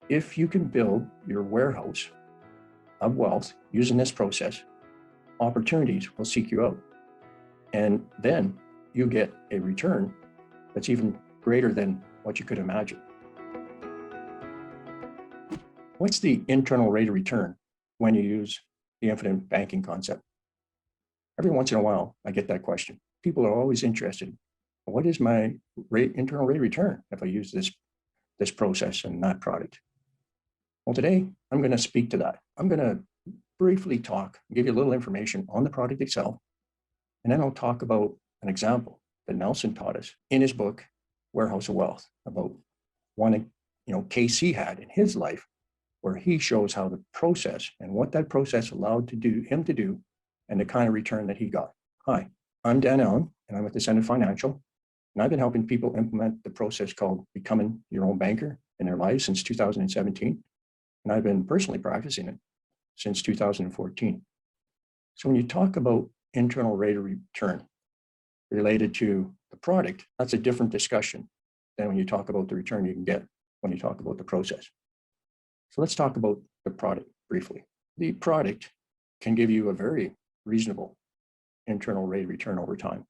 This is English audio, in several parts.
If you can build your warehouse of wealth using this process, opportunities will seek you out. And then you get a return that's even greater than what you could imagine. What's the internal rate of return when you use the infinite banking concept? Every once in a while, I get that question. People are always interested. What is my internal rate of return if I use this process and that product? Well, today I'm going to speak to that. I'm going to briefly talk, give you a little information on the product itself, and then I'll talk about an example that Nelson taught us in his book, Warehouse of Wealth, about one case he had in his life where he shows how the process and what that process allowed him to do and the kind of return that he got. Hi, I'm Dan Allen, and I'm with Ascendant Financial, and I've been helping people implement the process called becoming your own banker in their lives since 2017, and I've been personally practicing it since 2014. So when you talk about internal rate of return related to the product, that's a different discussion than when you talk about the return you can get when you talk about the process. So let's talk about the product briefly. The product can give you a very reasonable internal rate of return over time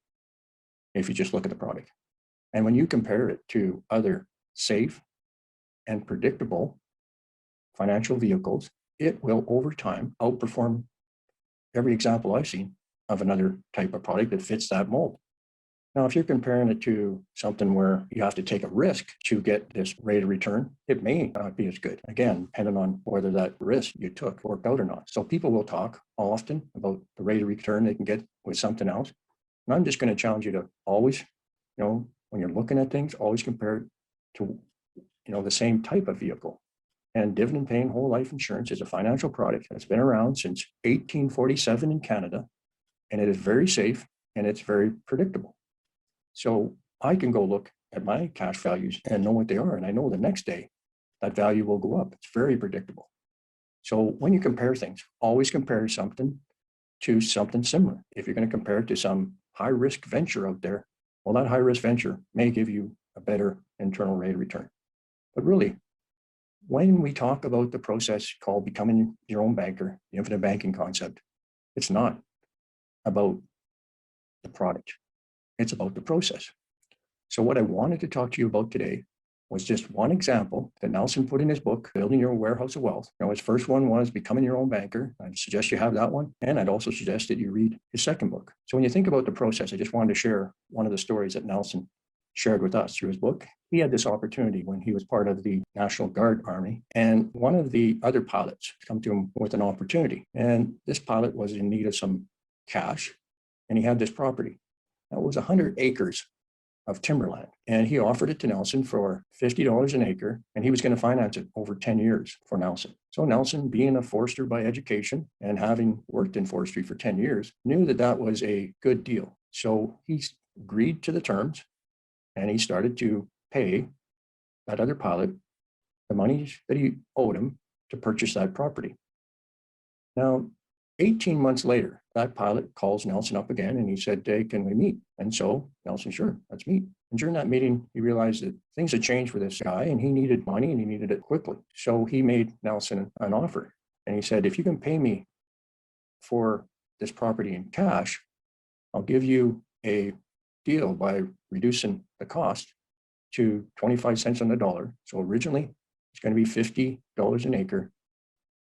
if you just look at the product. And when you compare it to other safe and predictable financial vehicles, it will over time outperform every example I've seen of another type of product that fits that mold. Now, if you're comparing it to something where you have to take a risk to get this rate of return, it may not be as good. Again, depending on whether that risk you took worked out or not. So people will talk often about the rate of return they can get with something else. And I'm just going to challenge you to always, when you're looking at things, always compare it to, the same type of vehicle. And dividend paying whole life insurance is a financial product that's been around since 1847 in Canada, and it is very safe and it's very predictable. So I can go look at my cash values and know what they are. And I know the next day that value will go up. It's very predictable. So when you compare things, always compare something to something similar. If you're going to compare it to some high risk venture out there, well, that high risk venture may give you a better internal rate of return. But really, when we talk about the process called becoming your own banker, the infinite banking concept, it's not about the product. It's about the process. So what I wanted to talk to you about today was just one example that Nelson put in his book, Building Your Warehouse of Wealth. His first one was Becoming Your Own Banker. I'd suggest you have that one. And I'd also suggest that you read his second book. So when you think about the process, I just wanted to share one of the stories that Nelson shared with us through his book. He had this opportunity when he was part of the National Guard Army, and one of the other pilots come to him with an opportunity. And this pilot was in need of some cash, and he had this property. That was 100 acres of timberland, and he offered it to Nelson for $50 an acre, and he was going to finance it over 10 years for Nelson. So Nelson, being a forester by education and having worked in forestry for 10 years, knew that that was a good deal. So he agreed to the terms, and he started to pay that other pilot the money that he owed him to purchase that property. Now, 18 months later, that pilot calls Nelson up again and he said, "Hey, can we meet?" And so Nelson, "Sure, let's meet." And during that meeting, he realized that things had changed for this guy and he needed money and he needed it quickly. So he made Nelson an offer. And he said, "If you can pay me for this property in cash, I'll give you a deal by reducing the cost to 25 cents on the dollar. So originally it's going to be $50 an acre.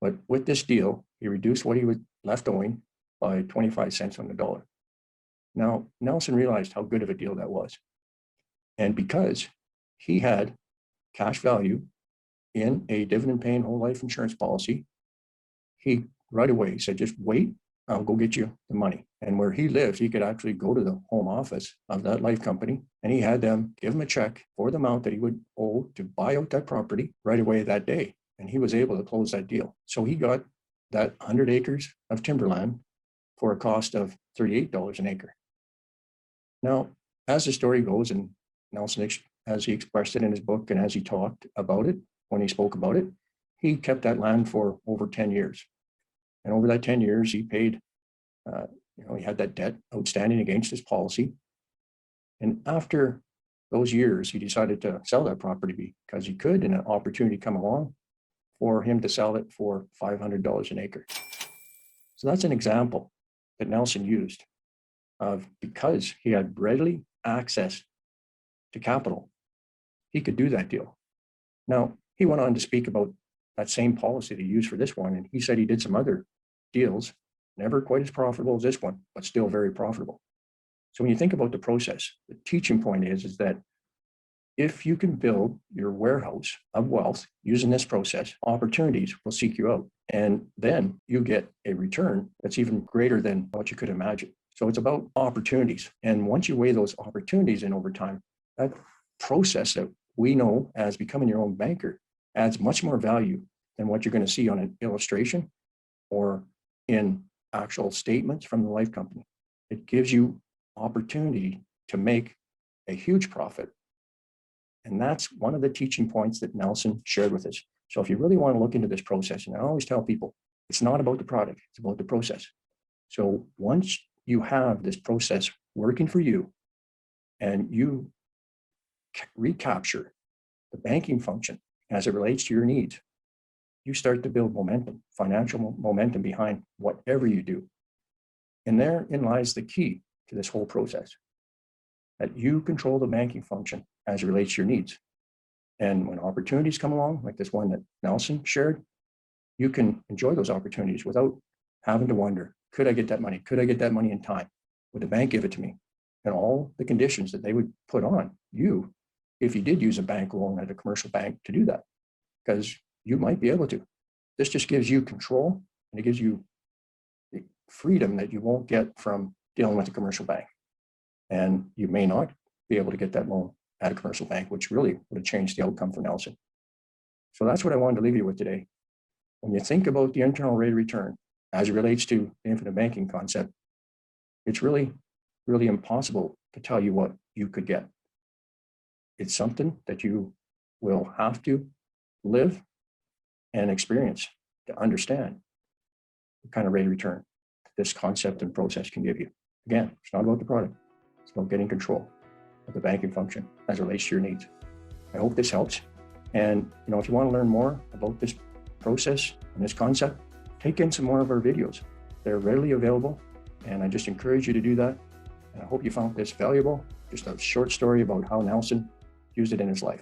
But with this deal, he reduced what he was left owing by 25 cents on the dollar." Now, Nelson realized how good of a deal that was. And because he had cash value in a dividend paying whole life insurance policy, he right away said, "Just wait, I'll go get you the money." And where he lived, he could actually go to the home office of that life company, and he had them give him a check for the amount that he would owe to buy out that property right away that day. And he was able to close that deal. So he got that 100 acres of timberland for a cost of $38 an acre. Now, as the story goes, and Nelson, as he expressed it in his book and as he talked about it, when he spoke about it, he kept that land for over 10 years. And over that 10 years, he paid, he had that debt outstanding against his policy. And after those years, he decided to sell that property because he could, and an opportunity come along. for him to sell it for $500 an acre. So that's an example that Nelson used of, because he had readily access to capital, he could do that deal. Now, he went on to speak about that same policy that he used for this one, and he said he did some other deals, never quite as profitable as this one, but still very profitable. So when you think about the process, the teaching point is that if you can build your warehouse of wealth using this process, opportunities will seek you out. And then you get a return that's even greater than what you could imagine. So it's about opportunities. And once you weigh those opportunities in over time, that process that we know as becoming your own banker adds much more value than what you're going to see on an illustration or in actual statements from the life company. It gives you opportunity to make a huge profit. And that's one of the teaching points that Nelson shared with us. So if you really want to look into this process, and I always tell people, it's not about the product, it's about the process. So once you have this process working for you and you recapture the banking function as it relates to your needs, you start to build momentum, financial momentum behind whatever you do. And therein lies the key to this whole process, that you control the banking function as it relates to your needs. And when opportunities come along, like this one that Nelson shared, you can enjoy those opportunities without having to wonder, could I get that money? Could I get that money in time? Would the bank give it to me? And all the conditions that they would put on you if you did use a bank loan at a commercial bank to do that, because you might be able to. This just gives you control, and it gives you the freedom that you won't get from dealing with a commercial bank. And you may not be able to get that loan at a commercial bank, which really would have changed the outcome for Nelson. So that's what I wanted to leave you with today. When you think about the internal rate of return as it relates to the infinite banking concept, it's really, really impossible to tell you what you could get. It's something that you will have to live and experience to understand the kind of rate of return this concept and process can give you. Again, it's not about the product. It's about getting control of the banking function as it relates to your needs. I hope this helps. And if you want to learn more about this process and this concept, take in some more of our videos. They're readily available, and I just encourage you to do that. And I hope you found this valuable. Just a short story about how Nelson used it in his life.